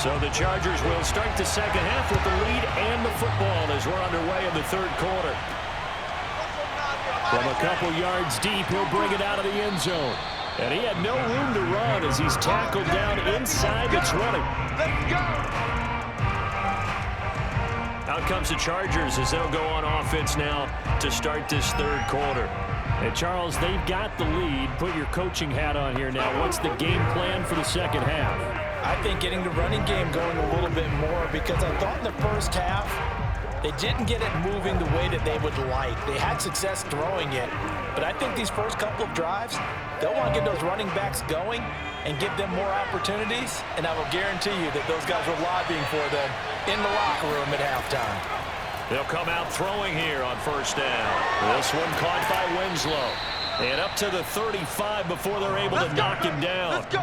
So the Chargers will start the second half with the lead and the football as we're underway in the third quarter. From a couple yards deep, he'll bring it out of the end zone. And he had no room to run as he's tackled down inside the 20. Let's go! Out comes the Chargers as they'll go on offense now to start this third quarter. And Charles, they've got the lead. Put your coaching hat on here now. What's the game plan for the second half? I think getting the running game going a little bit more, because I thought in the first half they didn't get it moving the way that they would like. They had success throwing it, but I think these first couple of drives, they'll want to get those running backs going and give them more opportunities, and I will guarantee you that those guys were lobbying for them in the locker room at halftime. They'll come out throwing here on first down. This one caught by Winslow. And up to the 35 before they're able to knock him down. Let's go!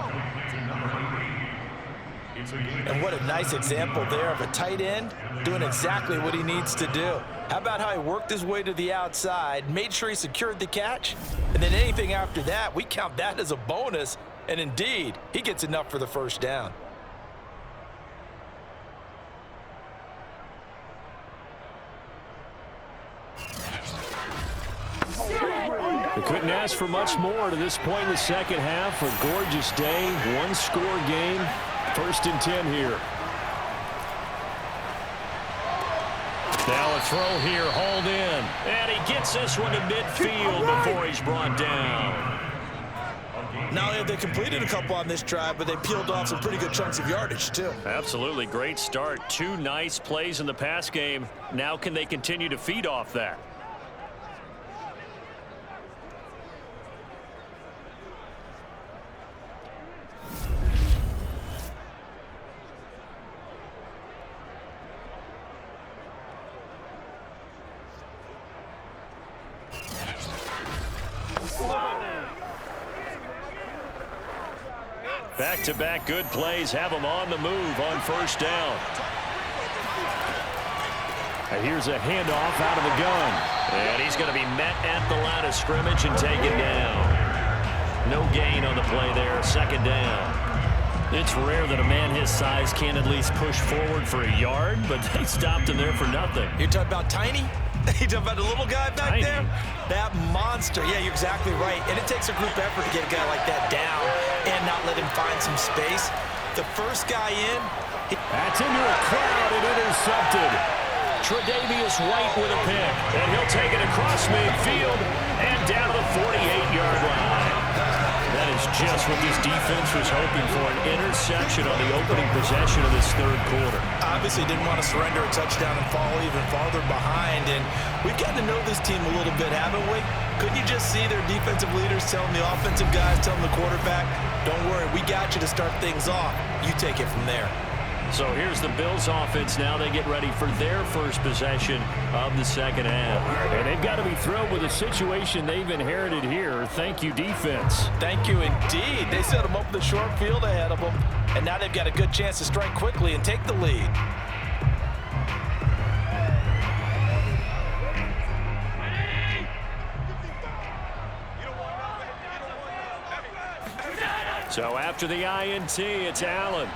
And what a nice example there of a tight end doing exactly what he needs to do. How about how he worked his way to the outside, made sure he secured the catch, and then anything after that, we count that as a bonus. And indeed, he gets enough for the first down. They couldn't ask for much more to this point in the second half. A gorgeous day, one-score game. 1st and 10 here. Now a throw here, hauled in. And he gets this one to midfield before he's brought down. Not only have they completed a couple on this drive, but they peeled off some pretty good chunks of yardage, too. Absolutely, great start. 2 nice plays in the pass game. Now can they continue to feed off that? Back-to-back good plays have them on the move on first down. And here's a handoff out of the gun. And he's going to be met at the line of scrimmage and taken down. No gain on the play there, second down. It's rare that a man his size can't at least push forward for a yard, but they stopped him there for nothing. You're talking about Tiny? You talking about the little guy back there? That monster. Yeah, you're exactly right. And it takes a group effort to get a guy like that down and not let him find some space. The first guy in. That's into a crowd and intercepted. Tre'Davious White with a pick. And he'll take it across midfield and down to the 48-yard line. That is just what this defense was hoping for, an interception on the opening possession of this third quarter. Obviously didn't want to surrender a touchdown and fall even farther behind. And we've gotten to know this team a little bit, haven't we? Couldn't you just see their defensive leaders telling the offensive guys, telling the quarterback, don't worry, we got you to start things off. You take it from there. So here's the Bills offense now. They get ready for their first possession of the second half. And they've got to be thrilled with the situation they've inherited here. Thank you, defense. Thank you indeed. They set them up in the short field ahead of them. And now they've got a good chance to strike quickly and take the lead. So after the INT, it's Allen.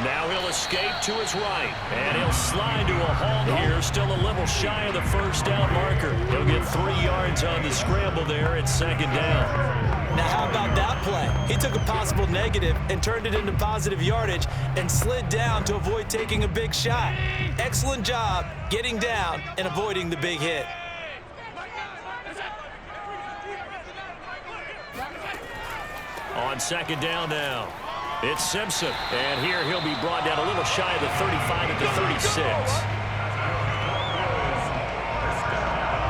Now he'll escape to his right, and he'll slide to a halt here, still a little shy of the first down marker. He'll get 3 yards on the scramble there at second down. Now how about that play? He took a possible negative and turned it into positive yardage and slid down to avoid taking a big shot. Excellent job getting down and avoiding the big hit. On second down now. It's Simpson, and here he'll be brought down a little shy of the 35 at the 36.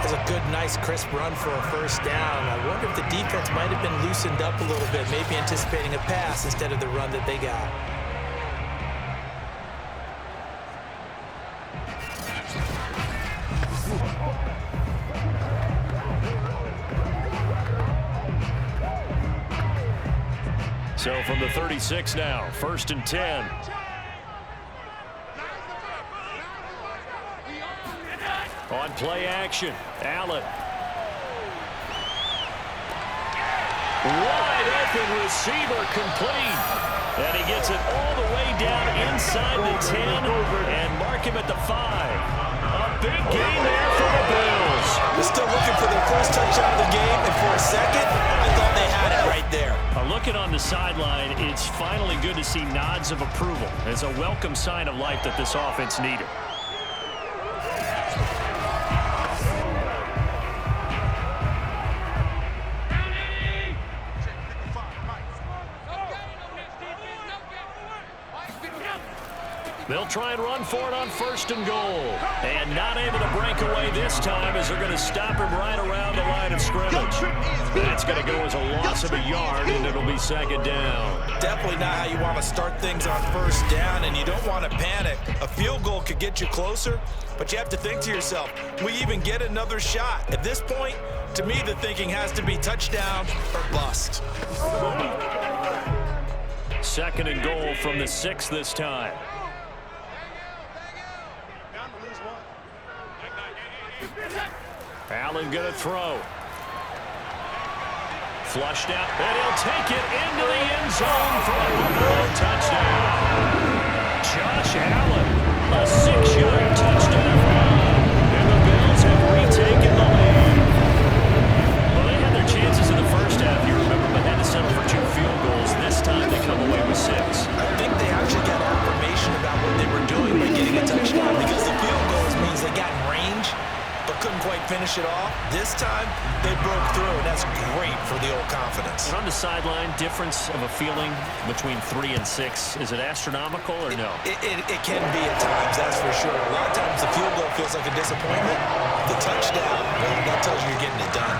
That's a good, nice, crisp run for a first down. I wonder if the defense might have been loosened up a little bit, maybe anticipating a pass instead of the run that they got. So from the 36 now, 1st and 10. On play action, Allen. Wide open receiver complete. And he gets it all the way down inside the 10 and mark him at the 5. A big gain there for the Bills. They're still looking for their first touchdown of the game, and for a second, I thought they had it right there. Looking on the sideline, it's finally good to see nods of approval. It's a welcome sign of life that this offense needed. They'll try and run for it on 1st and goal. And not able to break away this time as they're going to stop him right around the line of scrimmage. That's going to go as a loss of a yard, and it'll be 2nd down. Definitely not how you want to start things on 1st down, and you don't want to panic. A field goal could get you closer, but you have to think to yourself, we even get another shot. At this point, to me, the thinking has to be touchdown or bust. 2nd and goal from the 6 this time. Allen going to throw. Flushed out, and he'll take it into the end zone for a touchdown. Josh Allen, a 6-yard touchdown run, and the Bills have retaken the lead. Well, they had their chances in the first half, you remember, but had to settle for 2 field goals. This time they come away with 6. I think they actually got affirmation about what they were doing by getting a touchdown, because the field goals means they got in range, but couldn't quite finish it off. This time, they broke through, and that's great for the old confidence. And on the sideline, difference of a feeling between 3 and 6, is it astronomical or no? It can be at times, that's for sure. A lot of times the field goal feels like a disappointment. The touchdown, well, that tells you you're getting it done.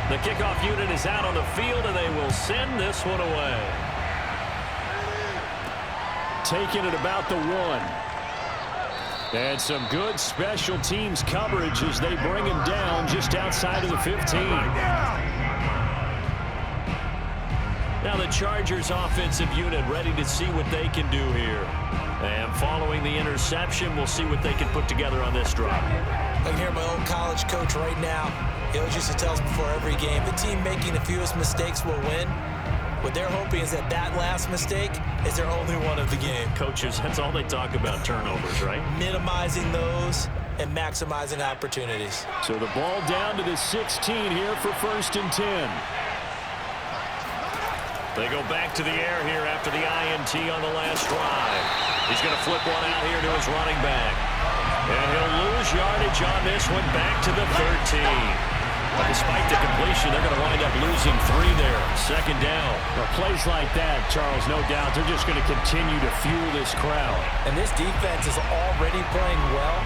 The kickoff unit is out on the field, and they will send this one away. Taking it about the 1. And some good special teams coverage as they bring him down just outside of the 15. Now the Chargers offensive unit ready to see what they can do here. And following the interception, we'll see what they can put together on this drive. I can hear my old college coach right now. He always used to tell us before every game, the team making the fewest mistakes will win. What they're hoping is that that last mistake is their only one of the game. Coaches, that's all they talk about, turnovers, right? Minimizing those and maximizing opportunities. So the ball down to the 16 here for 1st and 10. They go back to the air here after the INT on the last drive. He's going to flip one out here to his running back. And he'll lose yardage on this one back to the 13. But despite the completion, they're going to wind up losing 3 there. 2nd down. Well, plays like that, Charles, no doubt, they're just going to continue to fuel this crowd. And this defense is already playing well,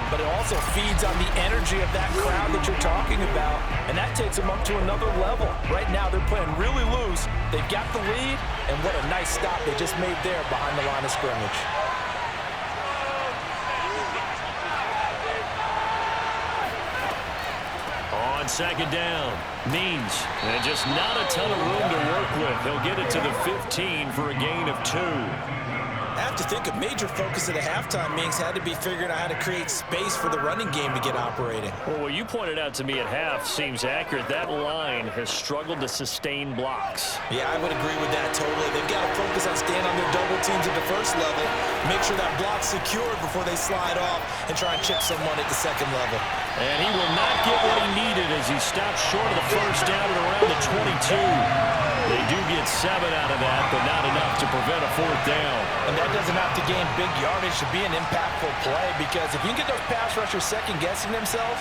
but it also feeds on the energy of that crowd that you're talking about, and that takes them up to another level. Right now, they're playing really loose. They've got the lead, and what a nice stop they just made there behind the line of scrimmage. On 2nd down, Means, and just not a ton of room to work with. He'll get it to the 15 for a gain of 2. I have to think a major focus at the halftime means had to be figuring out how to create space for the running game to get operating. Well, what you pointed out to me at half seems accurate. That line has struggled to sustain blocks. Yeah, I would agree with that totally. They've got to focus on staying on their double teams at the first level, make sure that block's secured before they slide off and try and chip someone at the second level. And he will not get what he needed as he stopped short of the first down at around the 22. They do get 7 out of that, but not enough to prevent a 4th down. And that doesn't have to gain big yardage to be an impactful play, because if you can get those pass rushers second-guessing themselves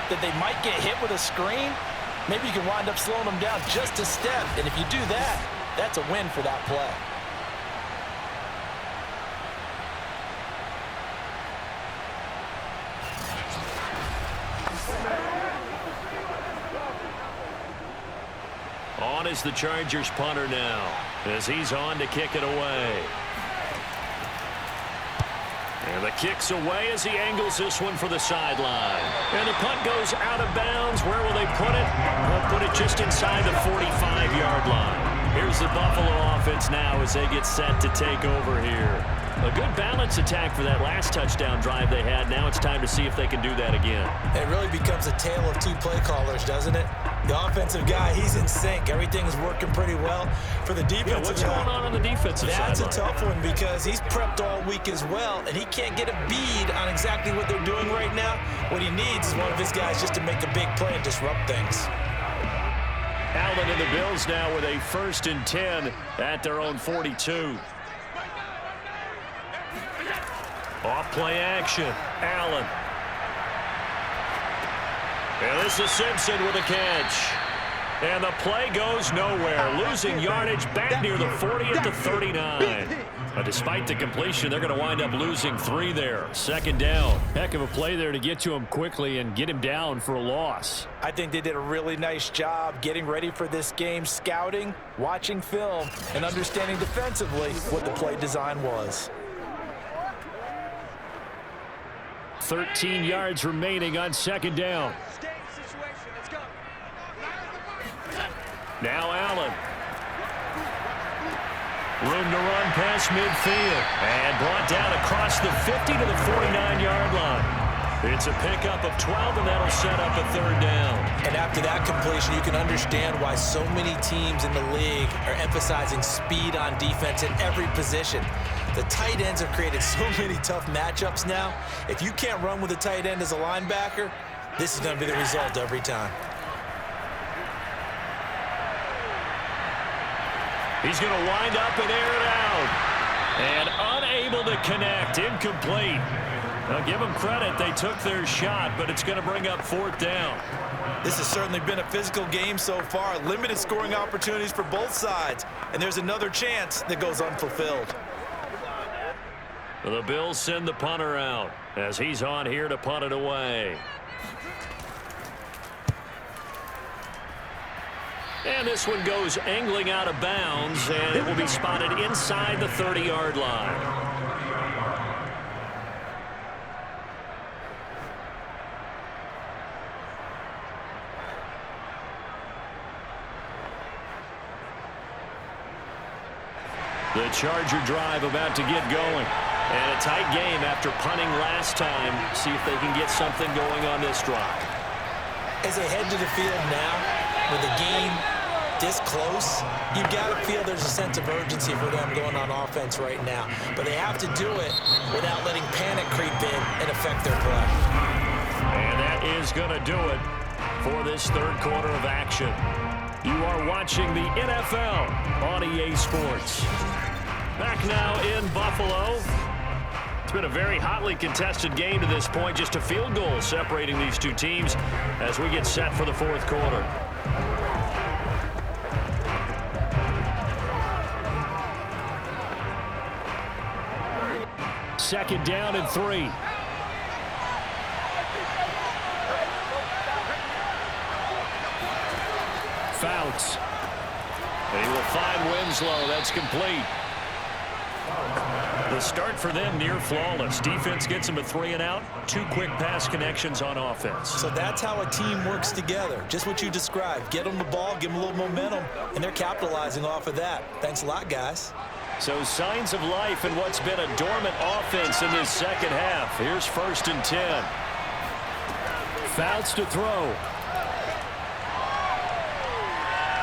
that they might get hit with a screen, maybe you can wind up slowing them down just a step. And if you do that, that's a win for that play. is the Chargers punter now, as he's on to kick it away. And the kick's away as he angles this one for the sideline. And the punt goes out of bounds. Where will they put it? They'll put it just inside the 45-yard line. Here's the Buffalo offense now as they get set to take over here. A good balance attack for that last touchdown drive they had. Now it's time to see if they can do that again. It really becomes a tale of two play callers, doesn't it? The offensive guy, he's in sync. Everything is working pretty well. For the defensive what's going on the defensive side? That's a tough one because he's prepped all week as well, and he can't get a bead on exactly what they're doing right now. What he needs is one of his guys just to make a big play and disrupt things. Allen and the Bills now with a 1st and 10 at their own 42. Off play action. Allen. And this is Simpson with a catch. And the play goes nowhere. Losing yardage back near the 40 at the 39. But despite the completion, they're going to wind up losing 3 there. 2nd down. Heck of a play there to get to him quickly and get him down for a loss. I think they did a really nice job getting ready for this game, scouting, watching film, and understanding defensively what the play design was. 13 yards remaining on 2nd down. Now Allen. Room to run past midfield. And brought down across the 50 to the 49-yard line. It's a pickup of 12, and that'll set up a 3rd down. And after that completion, you can understand why so many teams in the league are emphasizing speed on defense at every position. The tight ends have created so many tough matchups now. If you can't run with a tight end as a linebacker, this is going to be the result every time. He's going to wind up and air it out. And unable to connect. Incomplete. Now, give them credit. They took their shot, but it's going to bring up 4th down. This has certainly been a physical game so far. Limited scoring opportunities for both sides. And there's another chance that goes unfulfilled. The Bills send the punter out as he's on here to punt it away. And this one goes angling out of bounds, and it will be spotted inside the 30-yard line. The Charger drive about to get going. And a tight game after punting last time. See if they can get something going on this drive. As they head to the field now, with the game this close, you've got to feel there's a sense of urgency for them going on offense right now. But they have to do it without letting panic creep in and affect their play. And that is going to do it for this 3rd quarter of action. You are watching the NFL on EA Sports. Back now in Buffalo. It's been a very hotly contested game to this point. Just a field goal separating these two teams as we get set for the 4th quarter. Second down and 3. Fouts. And he will find Winslow. That's complete. The start for them near flawless. Defense gets them a 3 and out. 2 quick pass connections on offense. So that's how a team works together. Just what you described. Get them the ball, give them a little momentum, and they're capitalizing off of that. Thanks a lot, guys. So signs of life in what's been a dormant offense in this 2nd half. Here's 1st and 10. Fouts to throw.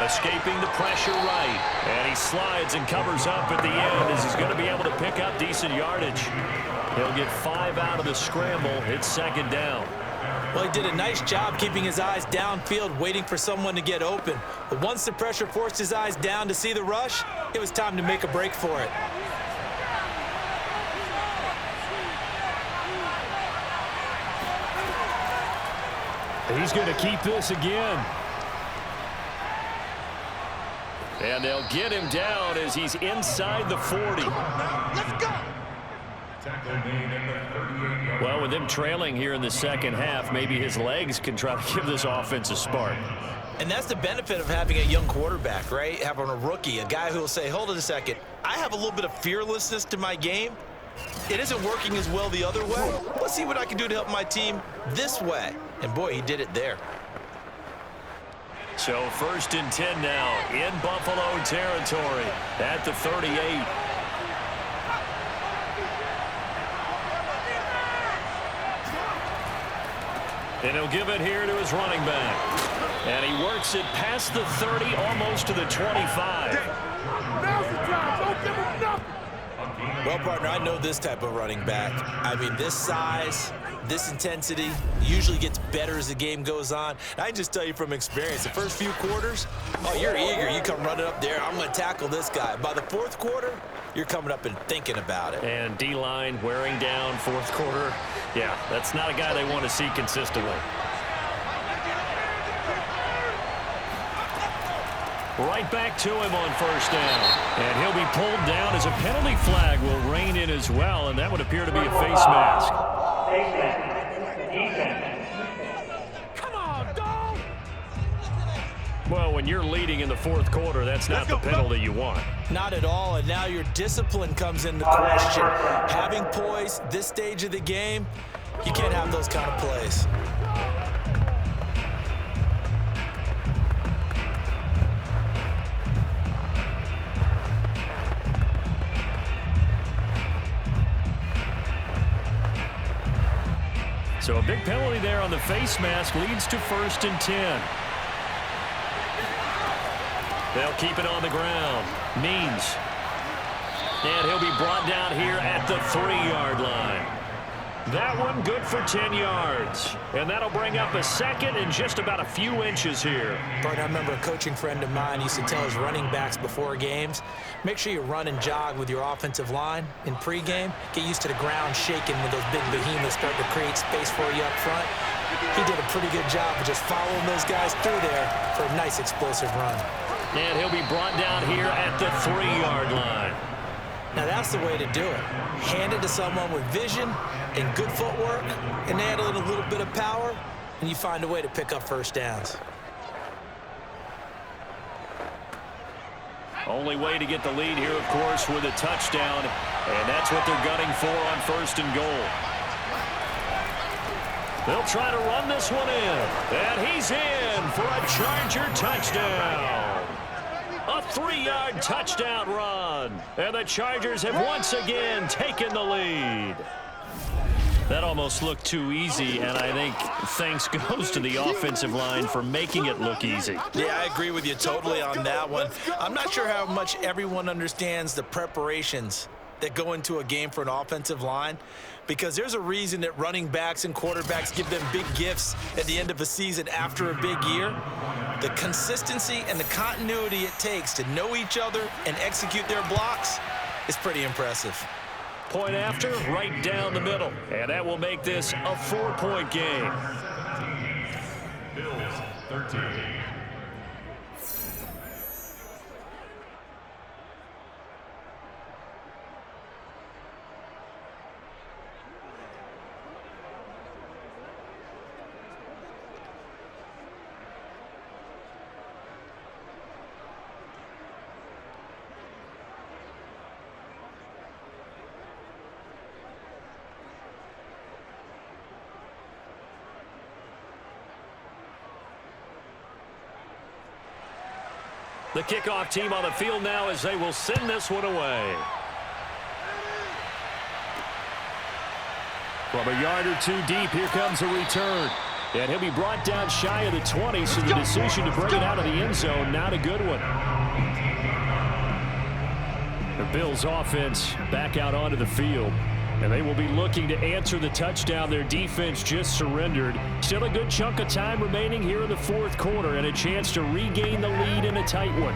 Escaping the pressure right. And he slides and covers up at the end as he's going to be able to pick up decent yardage. He'll get 5 out of the scramble. It's 2nd down. Well, he did a nice job keeping his eyes downfield, waiting for someone to get open. But once the pressure forced his eyes down to see the rush, it was time to make a break for it. He's going to keep this again. And they'll get him down as he's inside the 40. Let's go. Well, with them trailing here in the 2nd half, maybe his legs can try to give this offense a spark. And that's the benefit of having a young quarterback, right? Having a rookie, a guy who will say, hold on a second, I have a little bit of fearlessness to my game. It isn't working as well the other way. Let's see what I can do to help my team this way. And boy, he did it there. So 1st and 10 now in Buffalo territory at the 38. And he'll give it here to his running back. And he works it past the 30, almost to the 25. Now's the time. Don't give him nothing. Well, partner, I know this type of running back. I mean, this size, this intensity usually gets better as the game goes on. And I can just tell you from experience, the first few quarters, oh, you're eager. You come running up there, I'm going to tackle this guy. By the 4th quarter, you're coming up and thinking about it. And D-line wearing down 4th quarter. Yeah, that's not a guy they want to see consistently. Right back to him on 1st down. And he'll be pulled down as a penalty flag will rein in as well, and that would appear to be a face mask. Come on, dog. Well, when you're leading in the 4th quarter, that's not the penalty you want. Not at all, and now your discipline comes into question. Having poise this stage of the game, you can't have those kind of plays. So a big penalty there on the face mask leads to 1st and 10. They'll keep it on the ground. Means. And he'll be brought down here at the 3-yard line. That one good for 10 yards. And that'll bring up a 2nd and just about a few inches here. But I remember a coaching friend of mine used to tell his running backs before games, make sure you run and jog with your offensive line in pregame. Get used to the ground shaking when those big behemoths start to create space for you up front. He did a pretty good job of just following those guys through there for a nice explosive run. And he'll be brought down here at the 3-yard line. Now that's the way to do it. Hand it to someone with vision and good footwork, and add in a little bit of power, and you find a way to pick up 1st downs. Only way to get the lead here, of course, with a touchdown, and that's what they're gunning for on 1st and goal. They'll try to run this one in, and he's in for a Charger touchdown. A 3-yard touchdown run, and the Chargers have once again taken the lead. That almost looked too easy, and I think thanks goes to the offensive line for making it look easy. Yeah, I agree with you totally on that one. I'm not sure how much everyone understands the preparations that go into a game for an offensive line, because there's a reason that running backs and quarterbacks give them big gifts at the end of a season after a big year. The consistency and the continuity it takes to know each other and execute their blocks is pretty impressive. Point after, right down the middle. And that will make this a 4-point game. Bills 13. The kickoff team on the field now as they will send this one away. From a yard or 2 deep, here comes a return. And he'll be brought down shy of the 20, so the decision to bring it out of the end zone, not a good one. The Bills offense back out onto the field. And they will be looking to answer the touchdown their defense just surrendered. Still a good chunk of time remaining here in the 4th quarter and a chance to regain the lead in a tight one.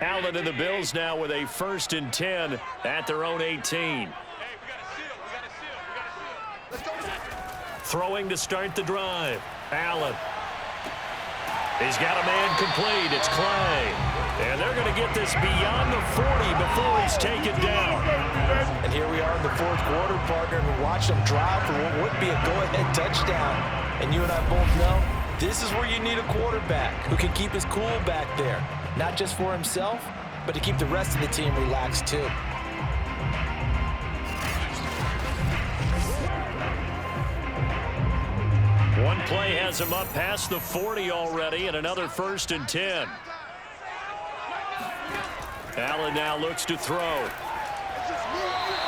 Allen and the Bills now with a 1st and 10 at their own 18. Throwing to start the drive. Allen. He's got a man complete. It's Clay. And they're going to get this beyond the 40 before he's taken down. And here we are in the fourth quarter, partner, and we watch them drive for what would be a go-ahead touchdown. And you and I both know this is where you need a quarterback who can keep his cool back there, not just for himself, but to keep the rest of the team relaxed too. One play has him up past the 40 already, and another 1st and 10. Allen now looks to throw.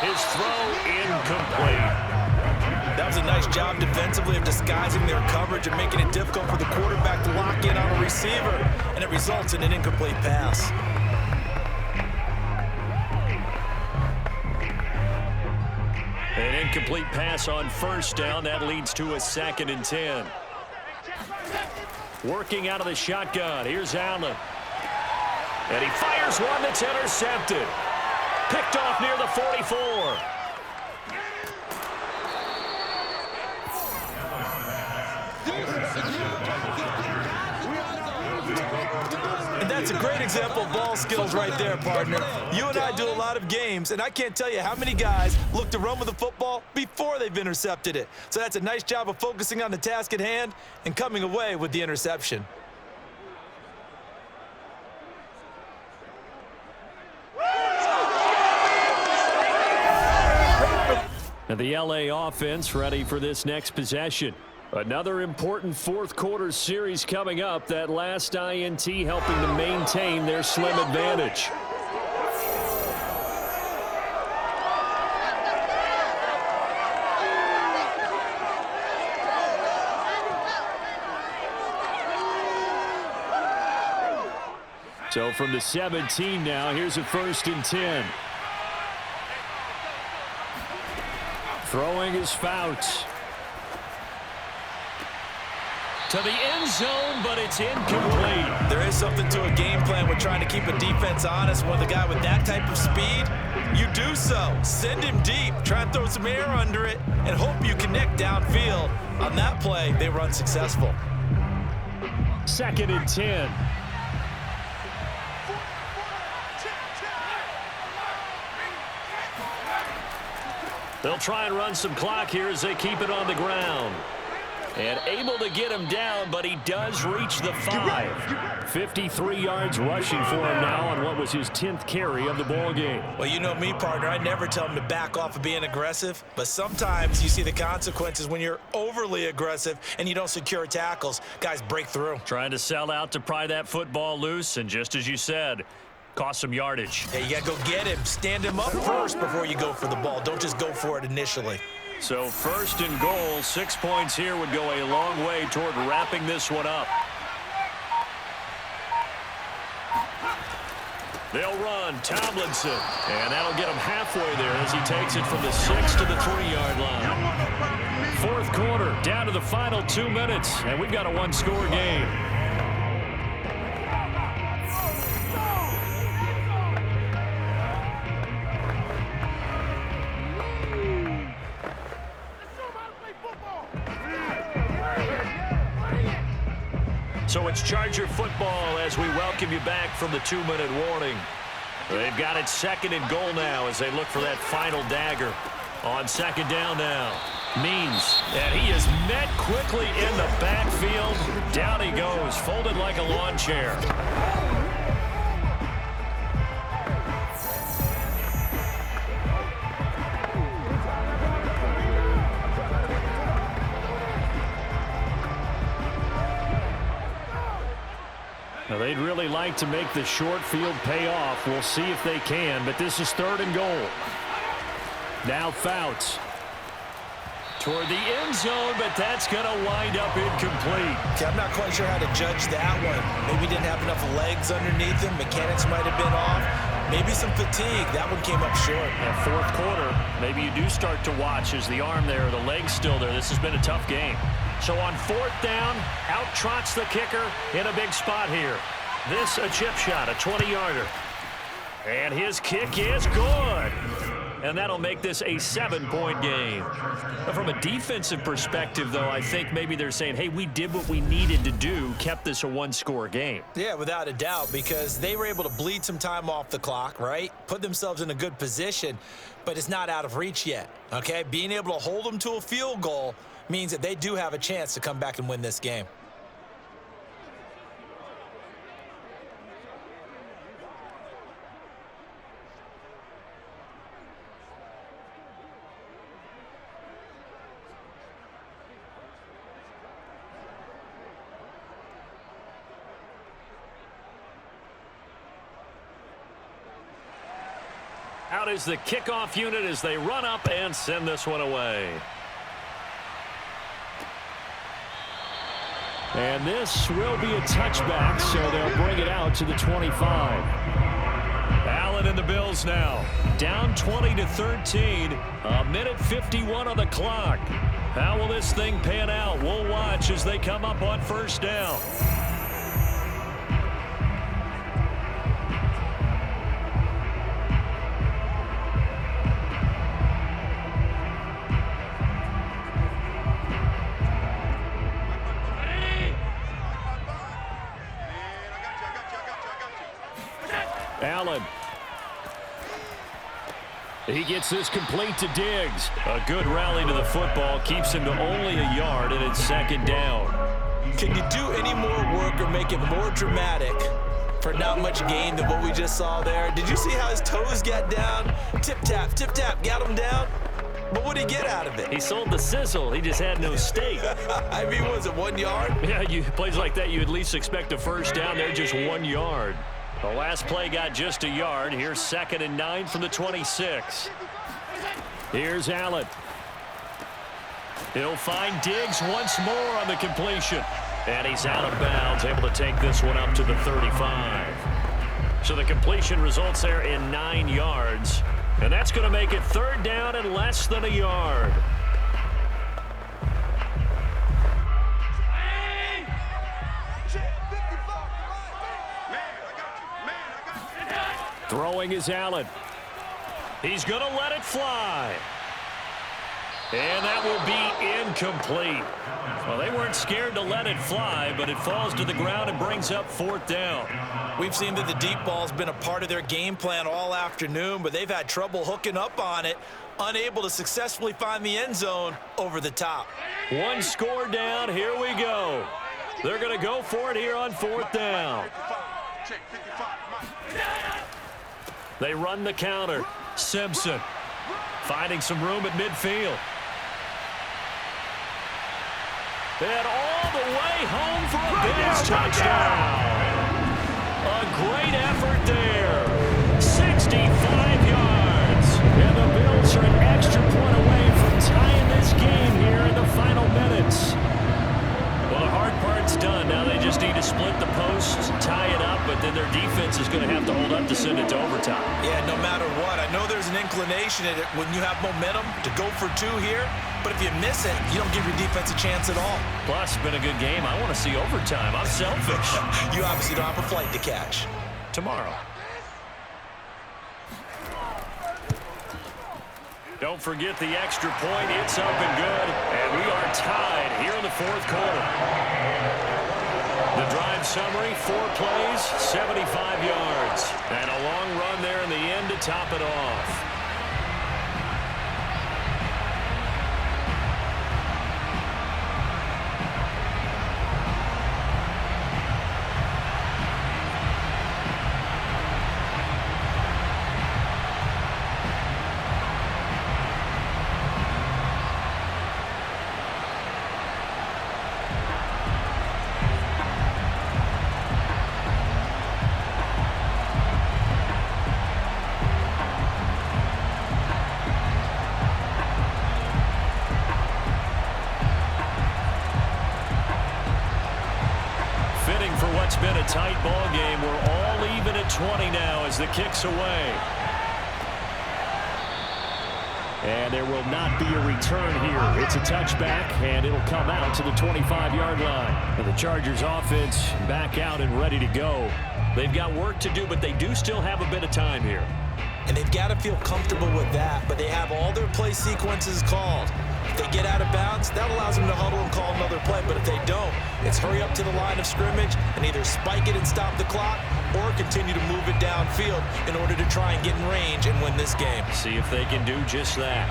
His throw incomplete. That was a nice job defensively of disguising their coverage and making it difficult for the quarterback to lock in on a receiver, and it results in an incomplete pass. An incomplete pass on 1st down. That leads to a 2nd and 10. Working out of the shotgun. Here's Allen. And he fires one that's intercepted. Picked off near the 44. And that's a great example of ball skills right there, partner. You and I do a lot of games, and I can't tell you how many guys look to run with the football before they've intercepted it. So that's a nice job of focusing on the task at hand and coming away with the interception. And the LA offense ready for this next possession. Another important fourth quarter series coming up. That last INT helping to maintain their slim advantage. So from the 17 now, here's a 1st and 10. Throwing is Fouts. To the end zone, but it's incomplete. There is something to a game plan with trying to keep a defense honest. When the guy with that type of speed, you do so. Send him deep, try and throw some air under it, and hope you connect downfield. On that play, they were unsuccessful. 2nd and 10. They'll try and run some clock here as they keep it on the ground. And able to get him down, but he does reach the 5. 53 yards rushing for him now on what was his 10th carry of the ball game. Well, you know me, partner. I never tell him to back off of being aggressive, but sometimes you see the consequences when you're overly aggressive and you don't secure tackles. Guys break through. Trying to sell out to pry that football loose, and just as you said, cost some yardage. Yeah, you got to go get him. Stand him up first before you go for the ball. Don't just go for it initially. So 1st and goal, 6 points here would go a long way toward wrapping this one up. They'll run Tomlinson, and that'll get him halfway there as he takes it from the 6 to the 3-yard line. Fourth quarter, down to the final 2 minutes, and we've got a one-score game. So it's Charger football as we welcome you back from the 2-minute warning. They've got it 2nd and goal now as they look for that final dagger. On 2nd down now. Means, and he is met quickly in the backfield. Down he goes, folded like a lawn chair. Now, they'd really like to make the short field pay off. We'll see if they can, but this is 3rd and goal. Now Fouts. Toward the end zone, but that's going to wind up incomplete. Okay, I'm not quite sure how to judge that one. Maybe he didn't have enough legs underneath him. Mechanics might have been off. Maybe some fatigue. That one came up short. Yeah, fourth quarter, maybe you do start to watch as the arm there, the leg's still there. This has been a tough game. So on 4th down, out trots the kicker in a big spot here. This a chip shot, a 20-yarder. And his kick is good. and that'll make this a 7-point game. From a defensive perspective, though, I think maybe they're saying, hey, we did what we needed to do, kept this a one-score game. Yeah, without a doubt, because they were able to bleed some time off the clock, right? Put themselves in a good position, but it's not out of reach yet, okay? Being able to hold them to a field goal means that they do have a chance to come back and win this game. Out is the kickoff unit as they run up and send this one away. And this will be a touchback, so they'll bring it out to the 25. Allen and the Bills now. Down 20-13. A minute 51 on the clock. How will this thing pan out? We'll watch as they come up on first down. Allen. He gets this complete to Diggs. A good rally to the football. Keeps him to only a yard, and it's second down. Can you do any more work or make it more dramatic for not much gain than what we just saw there? Did you see how his toes got down? Tip-tap, got him down. But what did he get out of it? He sold the sizzle. He just had no steak. I mean, was it 1 yard? Yeah, plays like that, you at least expect a first down. They're just 1 yard. The last play got just a yard. Here's 2nd and 9 from the 26. Here's Allen. He'll find Diggs once more on the completion. And he's out of bounds, able to take this one up to the 35. So the completion results there in 9 yards. And that's going to make it 3rd down and less than a yard. Throwing is Allen. He's going to let it fly. And that will be incomplete. Well, they weren't scared to let it fly, but it falls to the ground and brings up 4th down. We've seen that the deep ball's been a part of their game plan all afternoon, but they've had trouble hooking up on it, unable to successfully find the end zone over the top. 1 score down. Here we go. They're going to go for it here on 4th down. They run the counter. Simpson finding some room at midfield. And all the way home for a Bills touchdown. A great effort there. 65 yards. And the Bills are an extra point away from tying this game here in the final minutes. Well, the hard part's done. Now they just need to split the posts, tie it up, but then their defense is going to have to hold up to send it to overtime. Yeah, no matter what. I know there's an inclination in it when you have momentum to go for 2 here, but if you miss it, you don't give your defense a chance at all. Plus, it's been a good game. I want to see overtime. I'm selfish. You obviously don't have a flight to catch. Tomorrow. Don't forget the extra point. It's up and good. And we are tied here in the 4th quarter. The drive summary, 4 plays, 75 yards. And a long run there in the end to top it off. It's been a tight ball game. We're all even at 20 now as the kick's away. And there will not be a return here. It's a touchback, and it'll come out to the 25-yard line. And the Chargers offense back out and ready to go. They've got work to do, but they do still have a bit of time here. and they've got to feel comfortable with that, but they have all their play sequences called. If they get out of bounds, that allows them to huddle and call another play, but if they don't, it's hurry up to the line of scrimmage and either spike it and stop the clock or continue to move it downfield in order to try and get in range and win this game. See if they can do just that.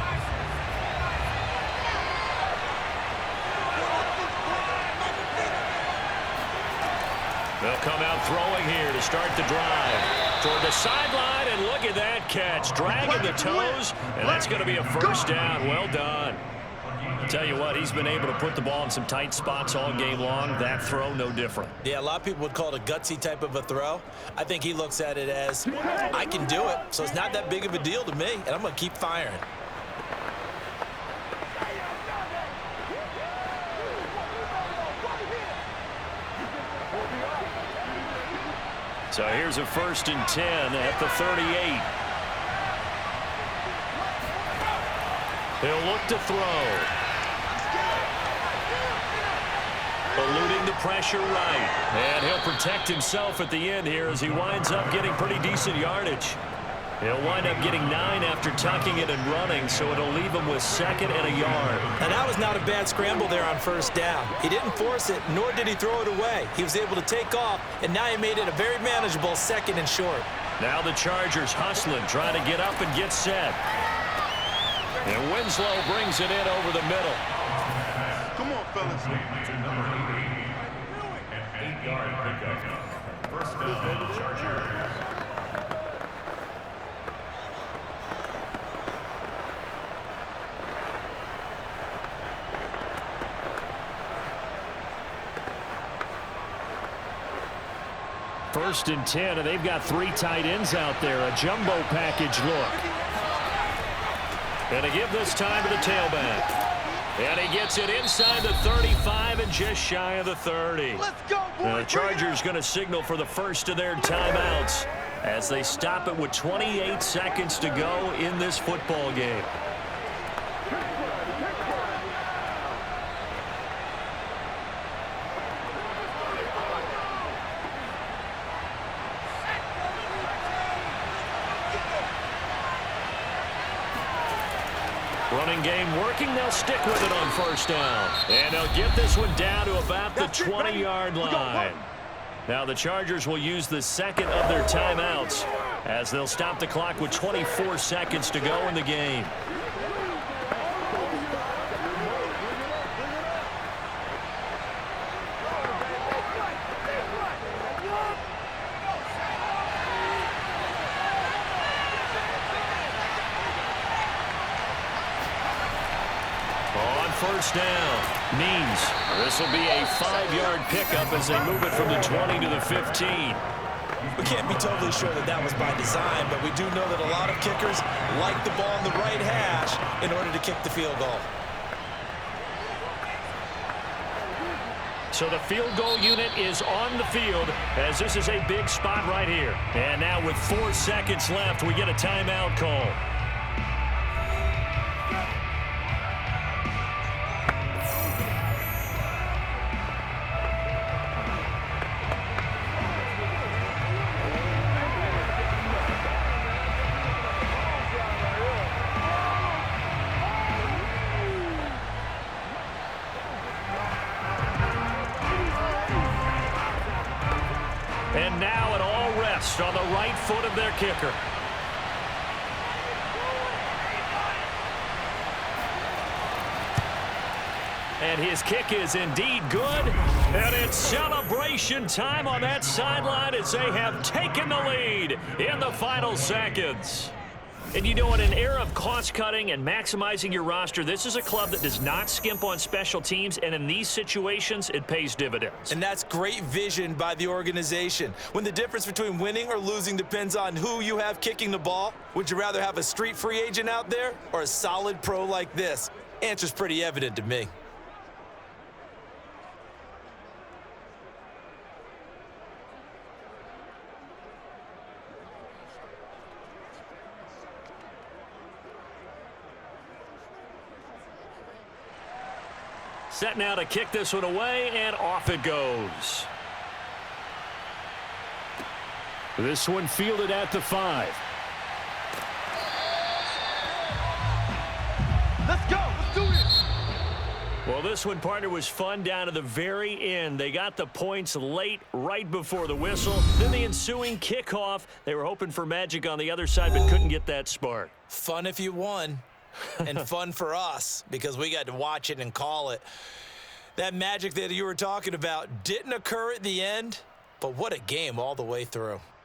They'll come out throwing here to start the drive. Toward the sideline, and look at that catch. Dragging the toes, and that's going to be a first down. Well done. I'll tell you what, he's been able to put the ball in some tight spots all game long. That throw, no different. Yeah, a lot of people would call it a gutsy type of a throw. I think he looks at it as, I can do it, so it's not that big of a deal to me, and I'm going to keep firing. So here's a 1st and 10 at the 38. He'll look to throw. Eluding the pressure right. And he'll protect himself at the end here as he winds up getting pretty decent yardage. He'll wind up getting 9 after tucking it and running, so it'll leave him with 2nd and a yard. And that was not a bad scramble there on 1st down. He didn't force it, nor did he throw it away. He was able to take off, and now he made it a very manageable 2nd and short. Now the Chargers hustling, trying to get up and get set. And Winslow brings it in over the middle. Come on, fellas. An 8-yard pickup. First down, Chargers. First and 10, and they've got 3 tight ends out there. A jumbo package look. And to give this time to the tailback. And he gets it inside the 35 and just shy of the 30. Let's go, boys. The Chargers going to signal for the first of their timeouts as they stop it with 28 seconds to go in this football game. Running game working. They'll stick with it on 1st down. And they'll get this one down to about the 20-yard line. Now the Chargers will use the 2nd of their timeouts as they'll stop the clock with 24 seconds to go in the game. First down means this will be a 5-yard pickup as they move it from the 20 to the 15. We can't be totally sure that that was by design, but we do know that a lot of kickers like the ball in the right hash in order to kick the field goal. So the field goal unit is on the field as this is a big spot right here. And now with 4 seconds left, we get a timeout call. And now it all rests on the right foot of their kicker. And his kick is indeed good. And it's celebration time on that sideline as they have taken the lead in the final seconds. And you know, in an era of cost-cutting and maximizing your roster, this is a club that does not skimp on special teams, and in these situations, it pays dividends. And that's great vision by the organization. When the difference between winning or losing depends on who you have kicking the ball, would you rather have a street free agent out there or a solid pro like this? Answer's pretty evident to me. Set now to kick this one away, and off it goes. This one fielded at the 5. Well, this one, partner, was fun down to the very end. They got the points late, right before the whistle. Then the ensuing kickoff. They were hoping for magic on the other side, but couldn't get that spark. Fun if you won, and fun for us because we got to watch it and call it. That magic that you were talking about didn't occur at the end, but what a game all the way through.